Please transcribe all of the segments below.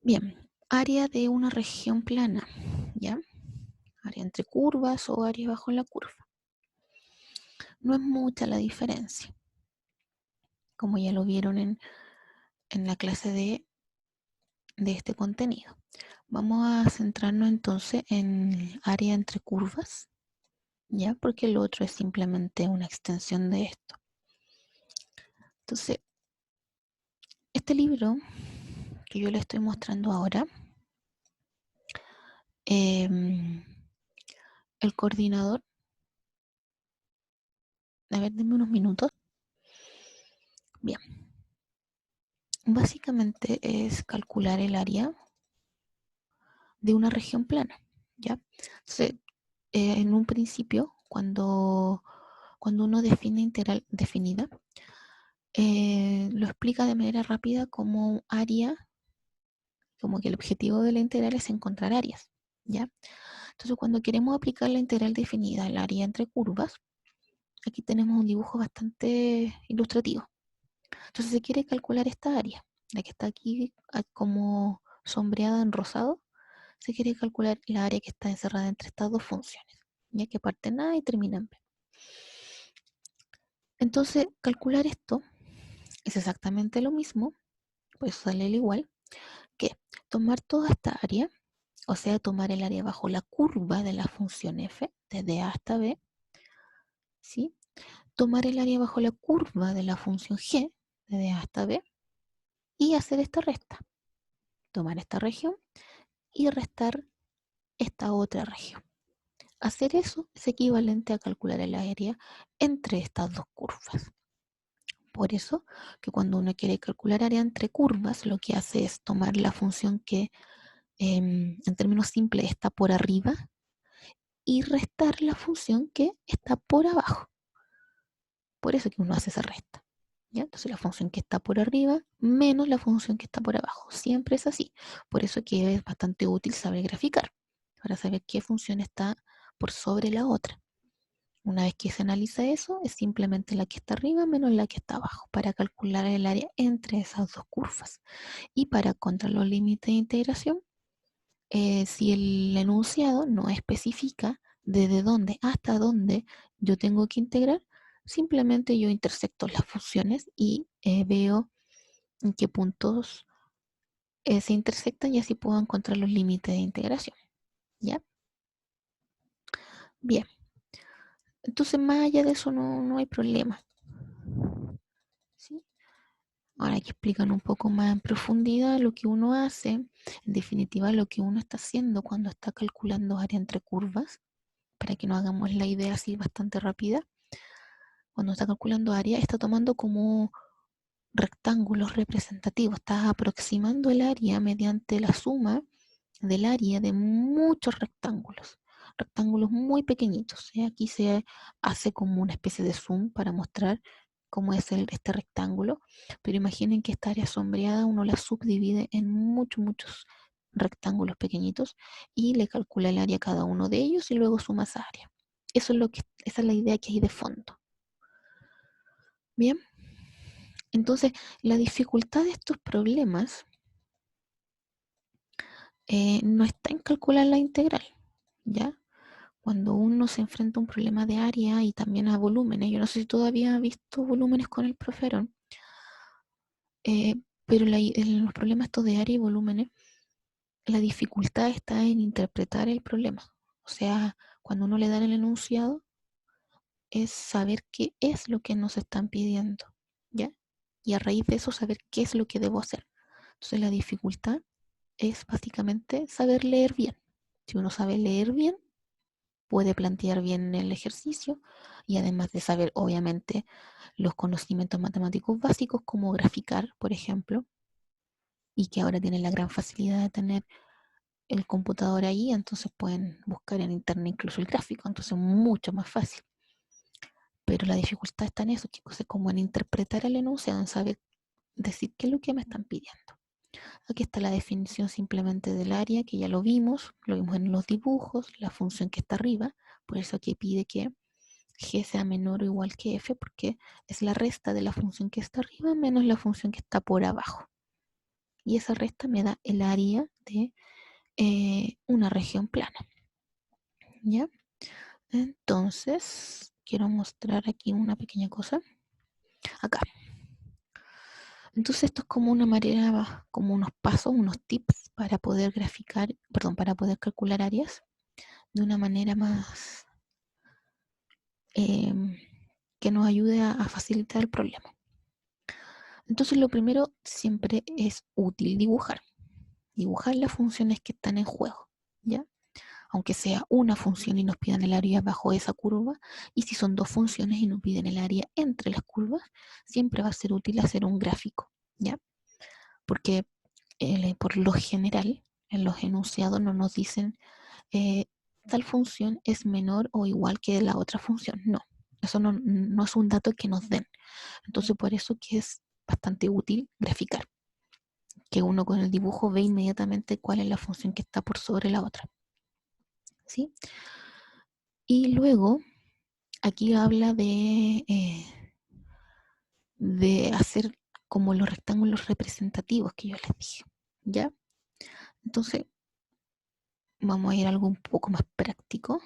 Bien, área de una región plana, ¿ya? Área entre curvas o área bajo la curva. No es mucha la diferencia, como ya lo vieron en la clase de este contenido. Vamos a centrarnos entonces en área entre curvas, ¿ya? Porque lo otro es simplemente una extensión de esto. Entonces, este libro que yo le estoy mostrando ahora, el coordinador, a ver, denme unos minutos. Bien, básicamente es calcular el área de una región plana, ¿ya? Entonces, en un principio, cuando uno define integral definida, lo explica de manera rápida como área, como que el objetivo de la integral es encontrar áreas, ¿ya? Entonces, cuando queremos aplicar la integral definida al área entre curvas, aquí tenemos un dibujo bastante ilustrativo. Entonces, se quiere calcular esta área, la que está aquí como sombreada en rosado, se quiere calcular la área que está encerrada entre estas dos funciones, ya que parte en A y termina en B. Entonces, calcular esto es exactamente lo mismo, pues sale el igual, que tomar toda esta área, o sea, tomar el área bajo la curva de la función f, desde A hasta B, ¿sí? Tomar el área bajo la curva de la función g, desde A hasta B, y hacer esta resta. Tomar esta región y restar esta otra región. Hacer eso es equivalente a calcular el área entre estas dos curvas. Por eso que cuando uno quiere calcular área entre curvas, lo que hace es tomar la función que en términos simples está por arriba y restar la función que está por abajo. Por eso que uno hace esa resta, ¿ya? Entonces la función que está por arriba menos la función que está por abajo. Siempre es así. Por eso que es bastante útil saber graficar, para saber qué función está por sobre la otra. Una vez que se analiza eso, es simplemente la que está arriba menos la que está abajo para calcular el área entre esas dos curvas. Y para contra los límites de integración, si el enunciado no especifica desde dónde hasta dónde yo tengo que integrar, simplemente yo intersecto las funciones y veo en qué puntos se intersectan y así puedo encontrar los límites de integración. ¿Ya? Bien. Entonces, más allá de eso, no hay problema. ¿Sí? Ahora que explican un poco más en profundidad lo que uno hace, en definitiva lo que uno está haciendo cuando está calculando área entre curvas, para que nos hagamos la idea así bastante rápida. Cuando está calculando área, está tomando como rectángulos representativos, está aproximando el área mediante la suma del área de muchos rectángulos, rectángulos muy pequeñitos. ¿Sí? Aquí se hace como una especie de zoom para mostrar cómo es este rectángulo, pero imaginen que esta área sombreada uno la subdivide en muchos rectángulos pequeñitos y le calcula el área a cada uno de ellos y luego suma esa área. Esa es la idea que hay de fondo. Bien, entonces la dificultad de estos problemas no está en calcular la integral, ¿ya? Cuando uno se enfrenta a un problema de área y también a volúmenes, yo no sé si todavía ha visto volúmenes con el proferón, eh, pero en los problemas estos de área y volúmenes, la dificultad está en interpretar el problema. O sea, cuando uno le da el enunciado, es saber qué es lo que nos están pidiendo, ¿ya? Y a raíz de eso saber qué es lo que debo hacer. Entonces la dificultad es básicamente saber leer bien. Si uno sabe leer bien, puede plantear bien el ejercicio y además de saber, obviamente, los conocimientos matemáticos básicos como graficar, por ejemplo, y que ahora tienen la gran facilidad de tener el computador ahí, entonces pueden buscar en internet incluso el gráfico, entonces mucho más fácil. Pero la dificultad está en eso, chicos, es como en interpretar el enunciado, en saber decir qué es lo que me están pidiendo. Aquí está la definición simplemente del área, que ya lo vimos en los dibujos, la función que está arriba, por eso aquí pide que g sea menor o igual que f, porque es la resta de la función que está arriba menos la función que está por abajo. y esa resta me da el área de una región plana, ¿ya? Entonces, quiero mostrar aquí una pequeña cosa, acá. Entonces esto es como una manera, como unos pasos, unos tips para poder graficar, perdón, para poder calcular áreas de una manera más eh, que nos ayude a facilitar el problema. Entonces lo primero siempre es útil dibujar las funciones que están en juego, ¿ya? Aunque sea una función y nos pidan el área bajo esa curva, y si son dos funciones y nos piden el área entre las curvas, siempre va a ser útil hacer un gráfico, ¿ya? Porque por lo general en los enunciados no nos dicen eh, tal función es menor o igual que la otra función. No, eso no es un dato que nos den. Entonces por eso que es bastante útil graficar, que uno con el dibujo ve inmediatamente cuál es la función que está por sobre la otra. ¿Sí? Y luego aquí habla de hacer como los rectángulos representativos que yo les dije. ¿Ya? Entonces vamos a ir a algo un poco más práctico.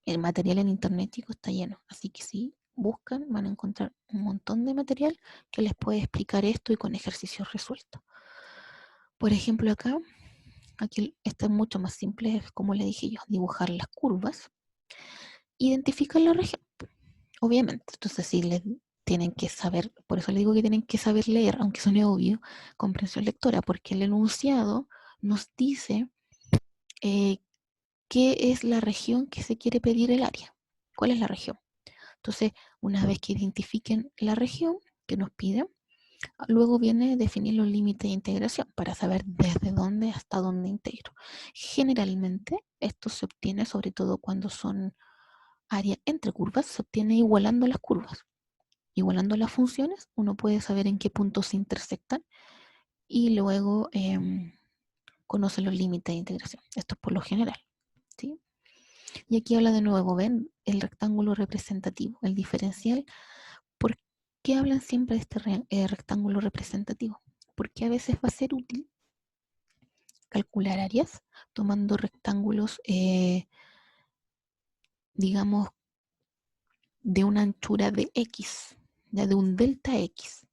El material en internet, chicos, está lleno. Así que si buscan, van a encontrar un montón de material que les puede explicar esto y con ejercicios resueltos. Por ejemplo, aquí está mucho más simple, como le dije yo, dibujar las curvas, identificar la región, obviamente. Entonces, si les tienen que saber, por eso les digo que tienen que saber leer, aunque suene obvio, comprensión lectora, porque el enunciado nos dice eh, qué es la región que se quiere pedir el área. ¿Cuál es la región? Entonces, una vez que identifiquen la región que nos piden, luego viene definir los límites de integración para saber desde dónde hasta dónde integro. Generalmente, esto se obtiene sobre todo cuando son áreas entre curvas, se obtiene igualando las curvas. Igualando las funciones, uno puede saber en qué puntos se intersectan y luego conoce los límites de integración. Esto es por lo general, ¿sí? Y aquí habla de nuevo, ven, el rectángulo representativo, el diferencial. ¿Por qué hablan siempre de este rectángulo representativo? Porque a veces va a ser útil calcular áreas tomando rectángulos, digamos, de una anchura de X, ya de un delta X.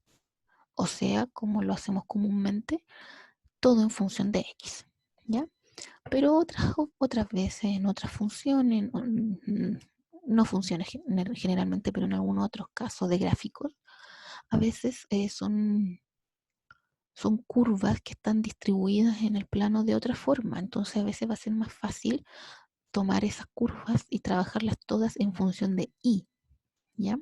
O sea, como lo hacemos comúnmente, todo en función de X, ¿ya? Pero otras veces en otras funciones, no funciona generalmente, pero en algunos otros casos de gráficos, a veces son curvas que están distribuidas en el plano de otra forma. Entonces a veces va a ser más fácil tomar esas curvas y trabajarlas todas en función de I, ¿ya?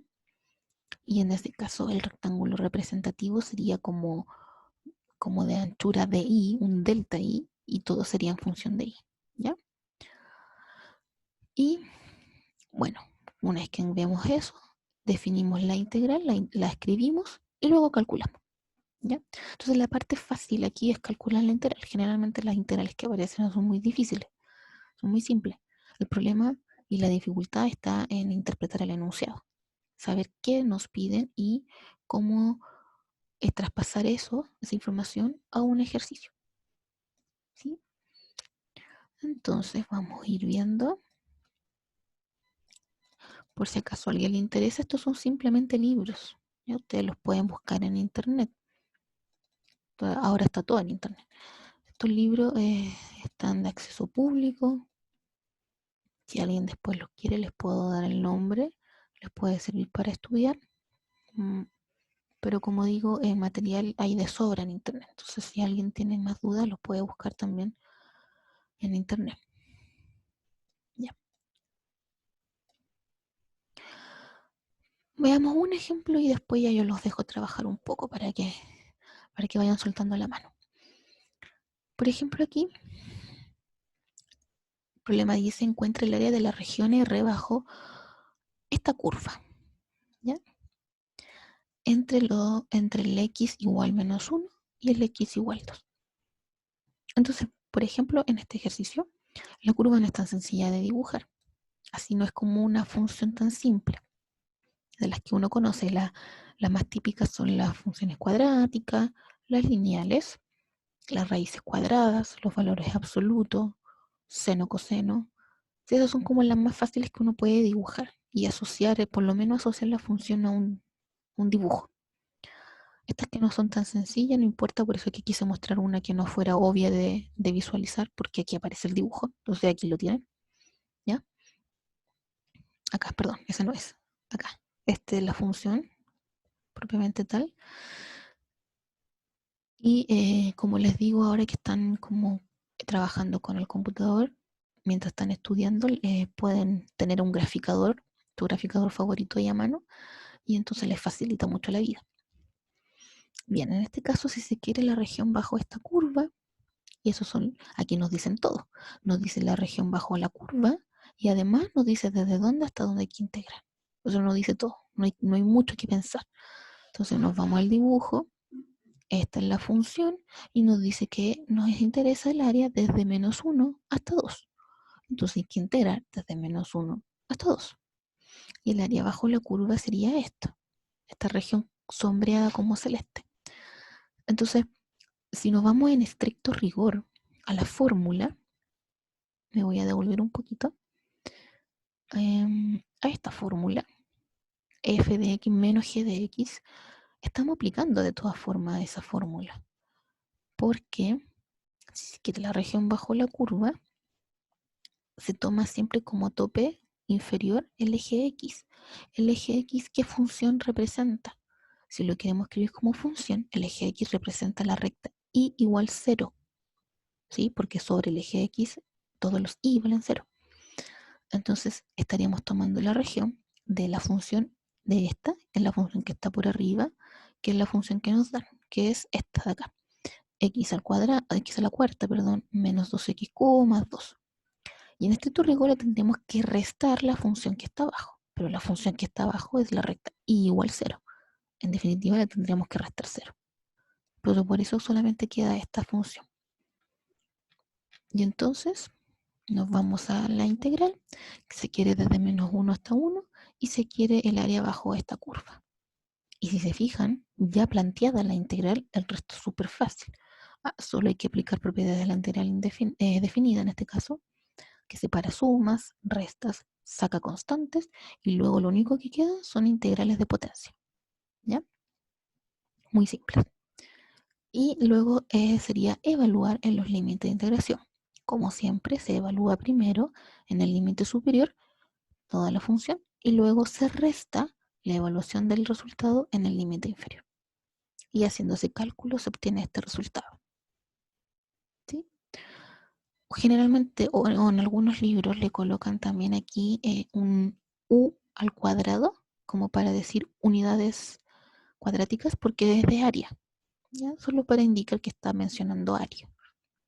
Y en este caso el rectángulo representativo sería como de anchura de I, un delta I, y todo sería en función de I, ¿ya? Y bueno, una vez que vemos eso, definimos la integral, la escribimos y luego calculamos, ¿ya? Entonces la parte fácil aquí es calcular la integral. Generalmente las integrales que aparecen no son muy difíciles, son muy simples. El problema y la dificultad está en interpretar el enunciado, saber qué nos piden y cómo traspasar esa información a un ejercicio, ¿sí? Entonces vamos a ir viendo, por si acaso a alguien le interesa, estos son simplemente libros, ¿ya? Ustedes los pueden buscar en internet, ahora está todo en internet. Estos libros están de acceso público, si alguien después los quiere les puedo dar el nombre, les puede servir para estudiar. Pero como digo, material hay de sobra en internet. Entonces, si alguien tiene más dudas, los puede buscar también en internet. Ya. Veamos un ejemplo y después ya yo los dejo trabajar un poco para que vayan soltando la mano. Por ejemplo, aquí, el problema dice encuentra el área de la región R bajo esta curva, ¿ya? Entre el X igual menos 1 y el X igual 2. Entonces, por ejemplo, en este ejercicio, la curva no es tan sencilla de dibujar. Así no es como una función tan simple. De las que uno conoce, las más típicas son las funciones cuadráticas, las lineales, las raíces cuadradas, los valores absolutos, seno, coseno. Sí, esas son como las más fáciles que uno puede dibujar y asociar, por lo menos asociar la función a un dibujo. Estas que no son tan sencillas, no importa, por eso que quise mostrar una que no fuera obvia de visualizar, porque aquí aparece el dibujo, entonces aquí lo tienen, ¿ya? Acá, perdón, esa no es, acá. Esta es la función propiamente tal. Y como les digo, ahora que están como trabajando con el computador, mientras están estudiando, pueden tener un graficador, tu graficador favorito ahí a mano, y entonces les facilita mucho la vida. Bien, en este caso, si se quiere la región bajo esta curva, y eso son, aquí nos dicen todo, nos dice la región bajo la curva, y además nos dice desde dónde hasta dónde hay que integrar. Eso nos dice todo, no hay mucho que pensar. Entonces nos vamos al dibujo, esta es la función, y nos dice que nos interesa el área desde -1 hasta 2. Entonces hay que integrar desde -1 hasta 2. Y el área bajo la curva sería esta región sombreada como celeste. Entonces, si nos vamos en estricto rigor a la fórmula, me voy a devolver un poquito a esta fórmula, f de x menos g de x, estamos aplicando de todas formas esa fórmula, porque si que la región bajo la curva se toma siempre como tope inferior el eje x. El eje x, ¿qué función representa? Si lo queremos escribir como función, el eje x representa la recta y igual 0, ¿sí? Porque sobre el eje x todos los y valen 0. Entonces estaríamos tomando la región de la función de esta, que es la función que está por arriba, que es la función que nos dan, que es esta de acá. X al cuadrado, x a la cuarta, perdón, menos 2xq más 2. Y en este rigor le tendríamos que restar la función que está abajo, pero la función que está abajo es la recta y igual 0. En definitiva le tendríamos que restar 0. Pero por eso solamente queda esta función. Y entonces nos vamos a la integral, que se quiere desde -1 hasta 1, y se quiere el área bajo esta curva. Y si se fijan, ya planteada la integral, el resto es súper fácil. Solo hay que aplicar propiedades de la integral definida en este caso, que separa sumas, restas, saca constantes, y luego lo único que queda son integrales de potencia. ¿Ya? Muy simple. Y luego sería evaluar en los límites de integración. Como siempre, se evalúa primero en el límite superior toda la función y luego se resta la evaluación del resultado en el límite inferior. Y haciendo ese cálculo se obtiene este resultado. ¿Sí? Generalmente, o en algunos libros, le colocan también aquí un u al cuadrado, como para decir unidades cuadráticas, porque es de área. ¿Ya? Solo para indicar que está mencionando área,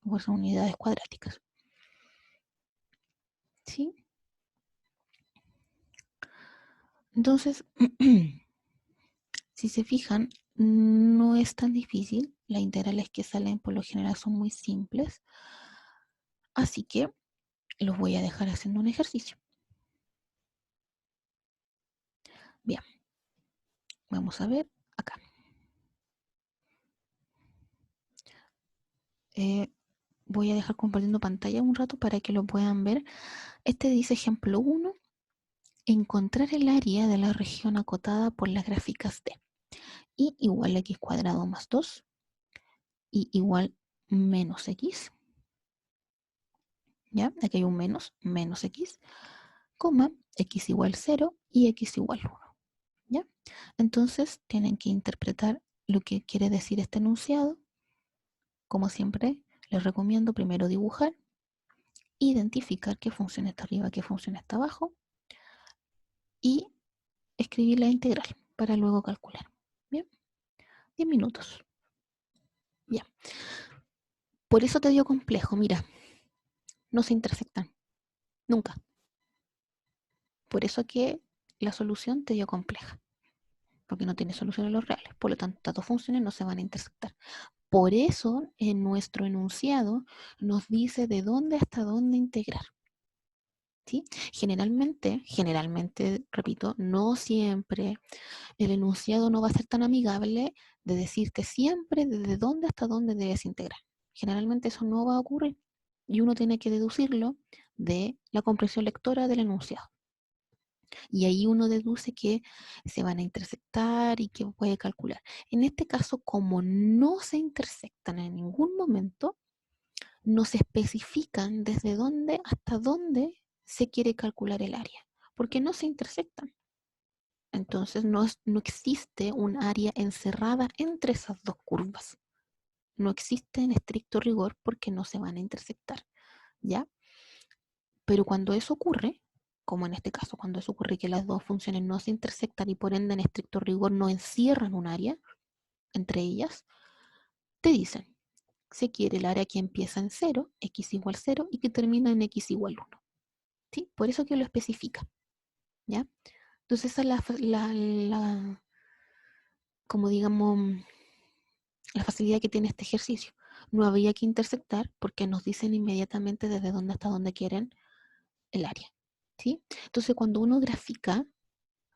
o son unidades cuadráticas. ¿Sí? Entonces, si se fijan, no es tan difícil. Las integrales que salen por lo general son muy simples. Así que los voy a dejar haciendo un ejercicio. Bien, vamos a ver acá. Voy a dejar compartiendo pantalla un rato para que lo puedan ver. Este dice ejemplo 1, encontrar el área de la región acotada por las gráficas de y igual a x cuadrado más 2 y igual menos x. ¿Ya? Aquí hay un menos x, coma, x igual 0 y x igual 1. ¿Ya? Entonces tienen que interpretar lo que quiere decir este enunciado. Como siempre, les recomiendo primero dibujar, identificar qué función está arriba, qué función está abajo y escribir la integral para luego calcular. Bien, 10 minutos. Bien, por eso te dio complejo, mira, no se intersectan, nunca. Por eso que la solución te dio compleja, porque no tiene solución a los reales. Por lo tanto, estas dos funciones no se van a intersectar. Por eso, en nuestro enunciado nos dice de dónde hasta dónde integrar. ¿Sí? Generalmente, repito, no siempre el enunciado no va a ser tan amigable de decirte siempre desde dónde hasta dónde debes integrar. Generalmente eso no va a ocurrir y uno tiene que deducirlo de la comprensión lectora del enunciado. Y ahí uno deduce que se van a intersectar y que puede calcular. En este caso, como no se intersectan en ningún momento, no se especifican desde dónde hasta dónde se quiere calcular el área, porque no se intersectan. Entonces no existe un área encerrada entre esas dos curvas. No existe en estricto rigor porque no se van a intersectar, ¿ya? Pero cuando eso ocurre, como en este caso, cuando eso ocurre que las dos funciones no se intersectan y por ende en estricto rigor no encierran un área entre ellas, te dicen, se quiere el área que empieza en 0, x igual 0, y que termina en x igual 1. ¿Sí? Por eso que lo especifica, ¿ya? Entonces esa es como digamos, la facilidad que tiene este ejercicio. No había que intersectar porque nos dicen inmediatamente desde dónde hasta dónde quieren el área, ¿sí? Entonces cuando uno grafica,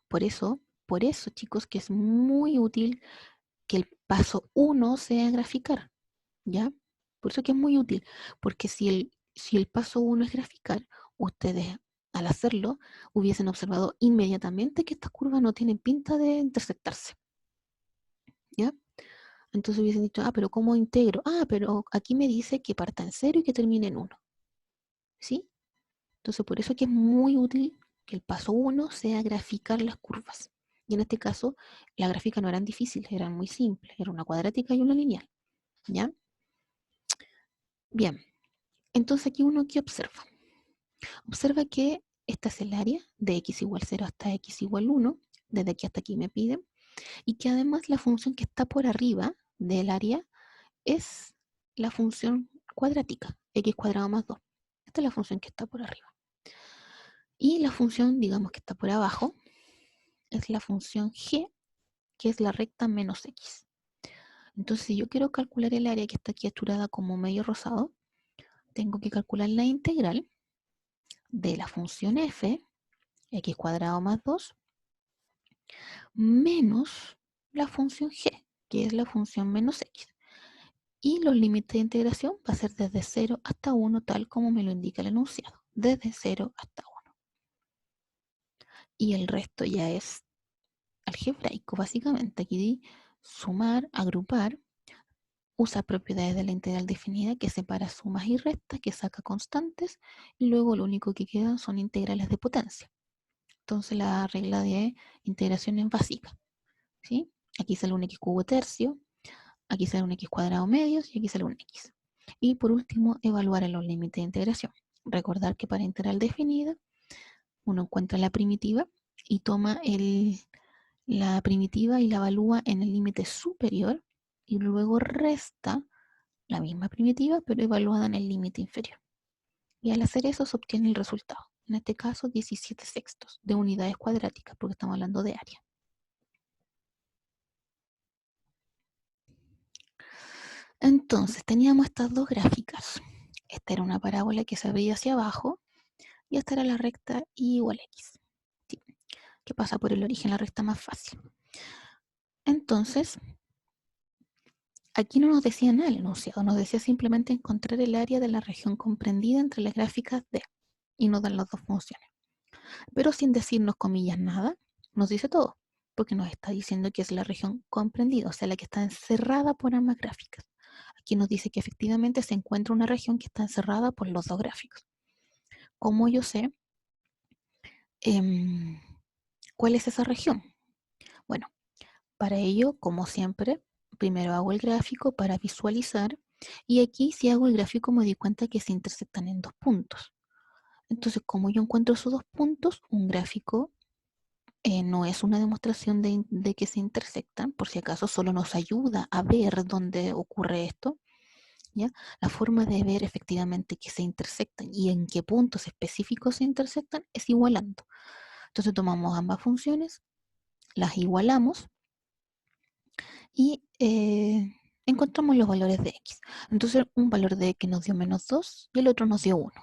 por eso chicos, que es muy útil que el paso 1 sea graficar, ¿ya? Por eso que es muy útil, porque si el paso 1 es graficar, ustedes al hacerlo hubiesen observado inmediatamente que estas curvas no tienen pinta de intersectarse, ¿ya? Entonces hubiesen dicho, pero ¿cómo integro? Pero aquí me dice que parta en 0 y que termine en 1, ¿sí? Entonces por eso que es muy útil que el paso 1 sea graficar las curvas. Y en este caso, las gráficas no eran difíciles, eran muy simples, era una cuadrática y una lineal, ¿ya? Bien, entonces aquí uno ¿qué observa? Observa que esta es el área de x igual 0 hasta x igual 1, desde aquí hasta aquí me piden, y que además la función que está por arriba del área es la función cuadrática, x cuadrado más 2. Esta es la función que está por arriba. Y la función, digamos, que está por abajo, es la función g, que es la recta menos x. Entonces, si yo quiero calcular el área que está aquí achurada como medio rosado, tengo que calcular la integral de la función f, x cuadrado más 2, menos la función g, que es la función menos x. Y los límites de integración va a ser desde 0 hasta 1, tal como me lo indica el enunciado, desde 0 hasta 1. Y el resto ya es algebraico, básicamente. Aquí di sumar, agrupar, usa propiedades de la integral definida que separa sumas y restas, que saca constantes, y luego lo único que quedan son integrales de potencia. Entonces la regla de integración es básica, ¿sí? Aquí sale un x cubo tercio, aquí sale un x cuadrado medios y aquí sale un x. Y por último, evaluar en los límites de integración. Recordar que para integral definida, uno encuentra la primitiva y toma la primitiva y la evalúa en el límite superior y luego resta la misma primitiva pero evaluada en el límite inferior. Y al hacer eso se obtiene el resultado. En este caso 17 sextos de unidades cuadráticas porque estamos hablando de área. Entonces teníamos estas dos gráficas. Esta era una parábola que se abría hacia abajo y esta era la recta y igual a x. ¿Sí? Que pasa por el origen, la recta más fácil. Entonces, aquí no nos decía nada el enunciado, nos decía simplemente encontrar el área de la región comprendida entre las gráficas D y nos dan las dos funciones. Pero sin decirnos comillas nada, nos dice todo, porque nos está diciendo que es la región comprendida, o sea, la que está encerrada por ambas gráficas. Aquí nos dice que efectivamente se encuentra una región que está encerrada por los dos gráficos. ¿Cómo yo sé cuál es esa región? Bueno, para ello, como siempre, primero hago el gráfico para visualizar y aquí si hago el gráfico me doy cuenta que se intersectan en dos puntos. Entonces, como yo encuentro esos dos puntos, un gráfico no es una demostración de que se intersectan, por si acaso solo nos ayuda a ver dónde ocurre esto, ¿ya? La forma de ver efectivamente que se intersectan y en qué puntos específicos se intersectan es igualando. Entonces tomamos ambas funciones, las igualamos y encontramos los valores de x. Entonces un valor de x nos dio menos 2 y el otro nos dio 1.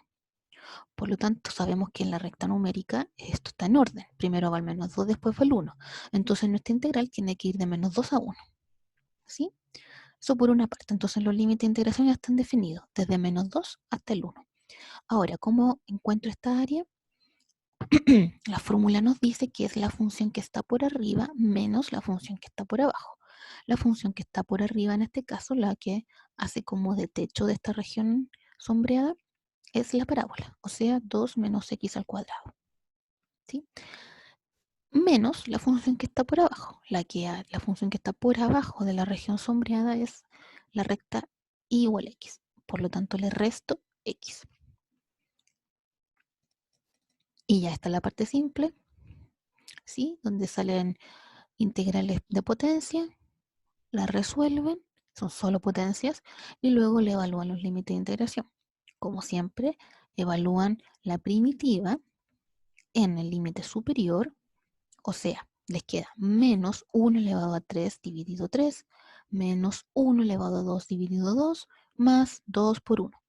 Por lo tanto, sabemos que en la recta numérica esto está en orden. Primero va el menos 2, después va el 1. Entonces nuestra integral tiene que ir de menos 2 a 1. ¿Sí? Eso por una parte. Entonces los límites de integración ya están definidos, desde -2 hasta el 1. Ahora, ¿cómo encuentro esta área? La fórmula nos dice que es la función que está por arriba menos la función que está por abajo. La función que está por arriba, en este caso, la que hace como de techo de esta región sombreada, es la parábola, o sea, 2 menos x al cuadrado. ¿Sí? Menos la función que está por abajo. La función que está por abajo de la región sombreada es la recta y igual a x. Por lo tanto, le resto x. Y ya está la parte simple, ¿sí? Donde salen integrales de potencia, la resuelven, son solo potencias, y luego le evalúan los límites de integración. Como siempre, evalúan la primitiva en el límite superior, o sea, les queda menos 1 elevado a 3 dividido 3, menos 1 elevado a 2 dividido 2, más 2 por 1.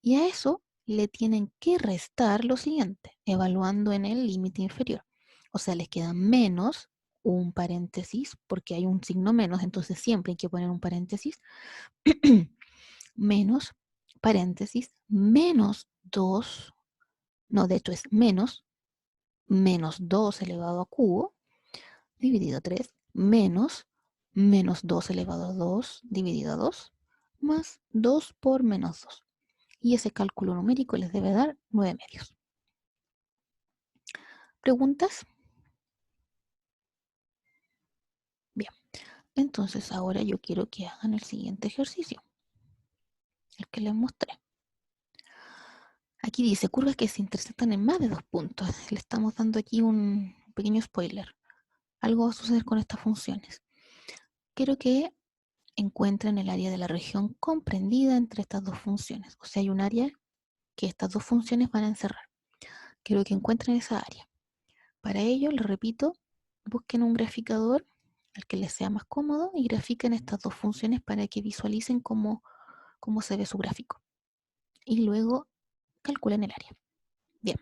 Y a eso le tienen que restar lo siguiente, evaluando en el límite inferior. O sea, les queda menos un paréntesis, porque hay un signo menos, entonces siempre hay que poner un paréntesis, menos, paréntesis, menos 2, no, de hecho es menos 2 elevado a cubo, dividido 3, menos 2 elevado a 2, dividido a 2, más 2 por menos 2. Y ese cálculo numérico les debe dar 9 medios. ¿Preguntas? Bien, entonces ahora yo quiero que hagan el siguiente ejercicio, el que les mostré. Aquí dice curvas que se intersectan en más de 2 puntos. Le estamos dando aquí un pequeño spoiler. Algo va a suceder con estas funciones. Quiero que encuentren el área de la región comprendida entre estas dos funciones. O sea, hay un área que estas dos funciones van a encerrar. Quiero que encuentren esa área. Para ello, les repito, busquen un graficador al que les sea más cómodo y grafiquen estas dos funciones para que visualicen cómo se ve su gráfico. Y luego calculen el área. Bien.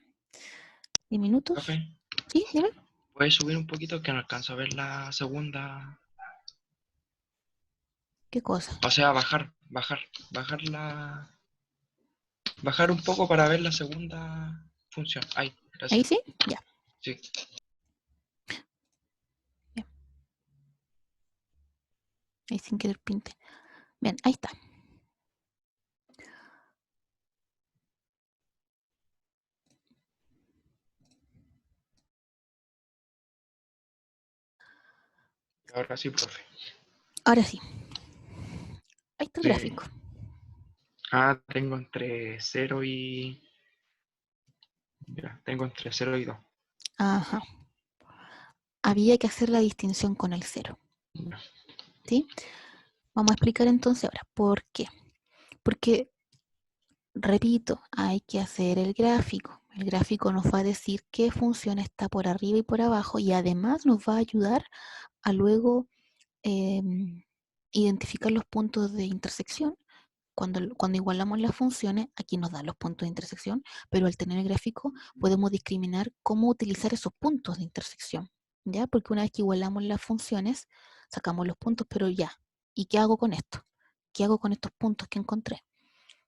10 minutos. Profe, ¿Sí? Dime. ¿puedes subir un poquito que no alcanzo a ver la segunda? ¿Qué cosa? O sea, bajar un poco para ver la segunda función. Ahí, ¿Ahí gracias. sí? Ya. Sí. Bien. Ahí sin querer pinte. Bien, ahí está. Ahora sí, profe. Ahora sí. Ahí está el Sí. gráfico. Tengo entre 0 y... Ya, tengo entre 0 y 2. Ajá. Había que hacer la distinción con el cero. ¿Sí? Vamos a explicar entonces ahora por qué. Porque, repito, hay que hacer el gráfico. El gráfico nos va a decir qué función está por arriba y por abajo y además nos va a ayudar a luego eh, identificar los puntos de intersección. Cuando igualamos las funciones, aquí nos dan los puntos de intersección, pero al tener el gráfico podemos discriminar cómo utilizar esos puntos de intersección, ¿ya? Porque una vez que igualamos las funciones, sacamos los puntos, pero ya, ¿y qué hago con esto? ¿Qué hago con estos puntos que encontré?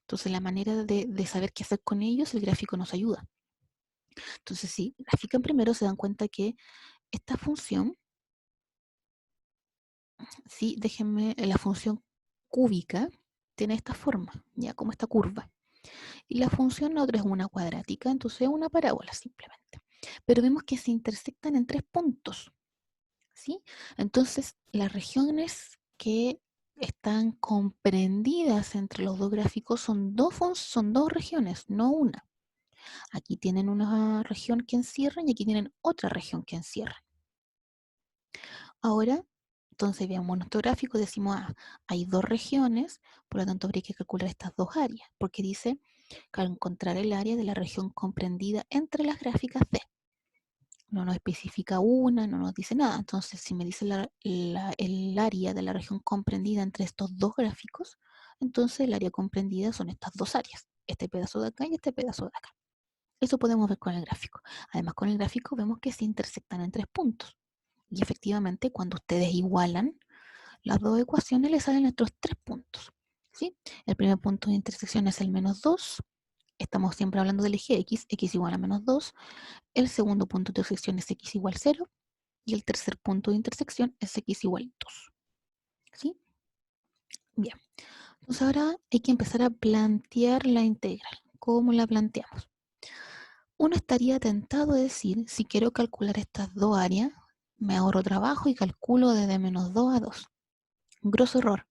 Entonces la manera de saber qué hacer con ellos, el gráfico nos ayuda. Entonces si grafican primero, se dan cuenta que esta función, sí, déjenme, la función cúbica tiene esta forma, ya como esta curva. Y la función otra es una cuadrática, entonces es una parábola simplemente. Pero vemos que se intersectan en 3 puntos, ¿sí? Entonces, las regiones que están comprendidas entre los dos gráficos son dos regiones, no una. Aquí tienen una región que encierran y aquí tienen otra región que encierran. Ahora, entonces veamos nuestro gráfico, decimos, hay dos regiones, por lo tanto habría que calcular estas dos áreas, porque dice que al encontrar el área de la región comprendida entre las gráficas D. No nos especifica una, no nos dice nada. Entonces, si me dice el área de la región comprendida entre estos dos gráficos, entonces el área comprendida son estas dos áreas, este pedazo de acá y este pedazo de acá. Eso podemos ver con el gráfico. Además, con el gráfico vemos que se intersectan en 3 puntos. Y efectivamente, cuando ustedes igualan las dos ecuaciones le salen nuestros 3 puntos. ¿Sí? El primer punto de intersección es el menos 2. Estamos siempre hablando del eje X, X igual a menos 2. El segundo punto de intersección es X igual 0. Y el tercer punto de intersección es X igual 2. ¿Sí? Bien. Entonces ahora hay que empezar a plantear la integral. ¿Cómo la planteamos? Uno estaría tentado de decir, si quiero calcular estas dos áreas, me ahorro trabajo y calculo desde menos 2 a 2. Grosso error,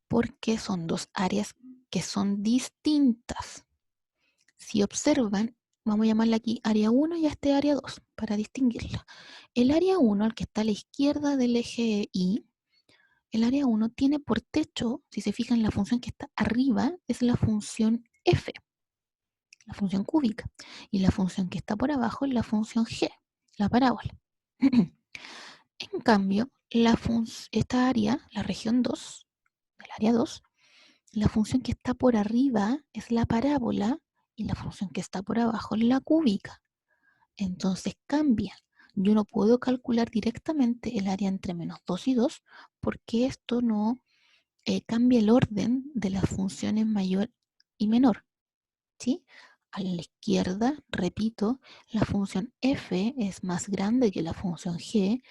porque son dos áreas que son distintas. Si observan, vamos a llamarla aquí área 1 y a este área 2 para distinguirla. El área 1, al que está a la izquierda del eje Y, el área 1 tiene por techo, si se fijan, la función que está arriba es la función f, la función cúbica, y la función que está por abajo es la función g, la parábola. En cambio, esta área, la región 2, del área 2, la función que está por arriba es la parábola y la función que está por abajo es la cúbica. Entonces cambia. Yo no puedo calcular directamente el área entre menos 2 y 2 porque esto no cambia el orden de las funciones mayor y menor. ¿Sí? A la izquierda, repito, la función f es más grande que la función g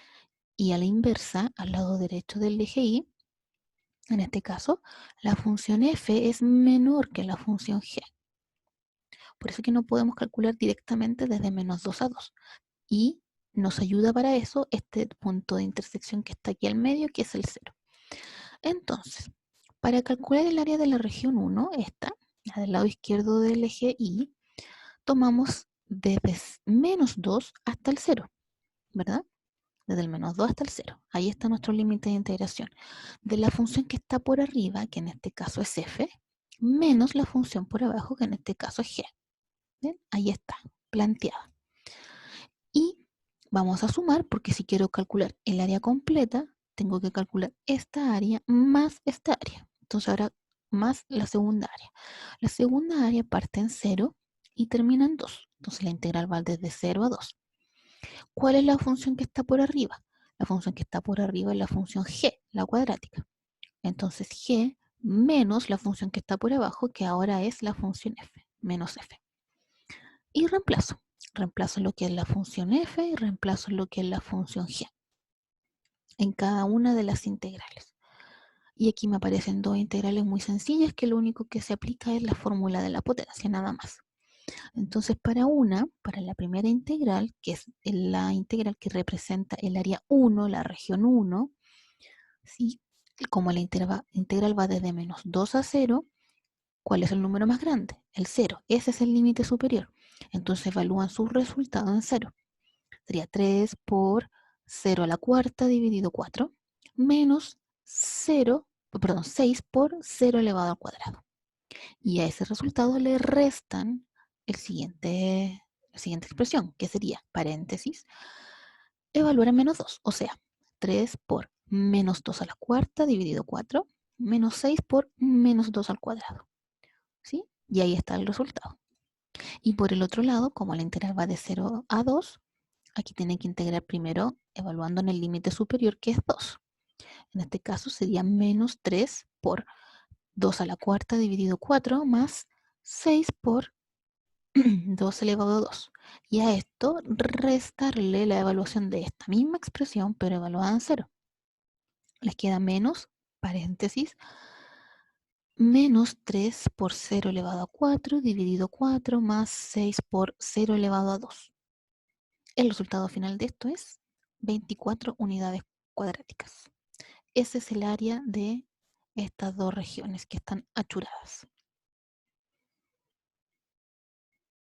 y a la inversa, al lado derecho del eje y, en este caso, la función f es menor que la función g. Por eso que no podemos calcular directamente desde menos 2 a 2. Y nos ayuda para eso este punto de intersección que está aquí al medio, que es el 0. Entonces, para calcular el área de la región 1, esta, la del lado izquierdo del eje Y, tomamos desde menos 2 hasta el 0, ¿verdad? Desde el menos 2 hasta el 0. Ahí está nuestro límite de integración. De la función que está por arriba, que en este caso es f, menos la función por abajo, que en este caso es g. ¿Bien? Ahí está, planteada. Y vamos a sumar, porque si quiero calcular el área completa, tengo que calcular esta área más esta área. Entonces ahora más la segunda área. La segunda área parte en 0 y termina en 2. Entonces la integral va desde 0 a 2. ¿Cuál es la función que está por arriba? La función que está por arriba es la función g, la cuadrática. Entonces g menos la función que está por abajo, que ahora es la función f, menos f. Y reemplazo. Reemplazo lo que es la función f y reemplazo lo que es la función g en cada una de las integrales. Y aquí me aparecen dos integrales muy sencillas que lo único que se aplica es la fórmula de la potencia, nada más. Entonces, para la primera integral, que es la integral que representa el área 1, la región 1, ¿sí? Como la integral va desde menos 2 a 0, ¿cuál es el número más grande? El 0. Ese es el límite superior. Entonces evalúan sus resultados en 0. Sería 3 por 0 a la cuarta dividido 4, menos 6 por 0 elevado al cuadrado. Y a ese resultado le restan la siguiente expresión, que sería paréntesis, evaluar en menos 2, o sea, 3 por menos 2 a la cuarta dividido 4, menos 6 por menos 2 al cuadrado. ¿Sí? Y ahí está el resultado. Y por el otro lado, como la integral va de 0 a 2, aquí tienen que integrar primero evaluando en el límite superior, que es 2. En este caso sería menos 3 por 2 a la cuarta dividido 4 más 6 por 2 elevado a 2. Y a esto restarle la evaluación de esta misma expresión, pero evaluada en 0. Les queda menos, paréntesis, menos 3 por 0 elevado a 4 dividido 4 más 6 por 0 elevado a 2. El resultado final de esto es 24 unidades cuadráticas. Ese es el área de estas dos regiones que están achuradas.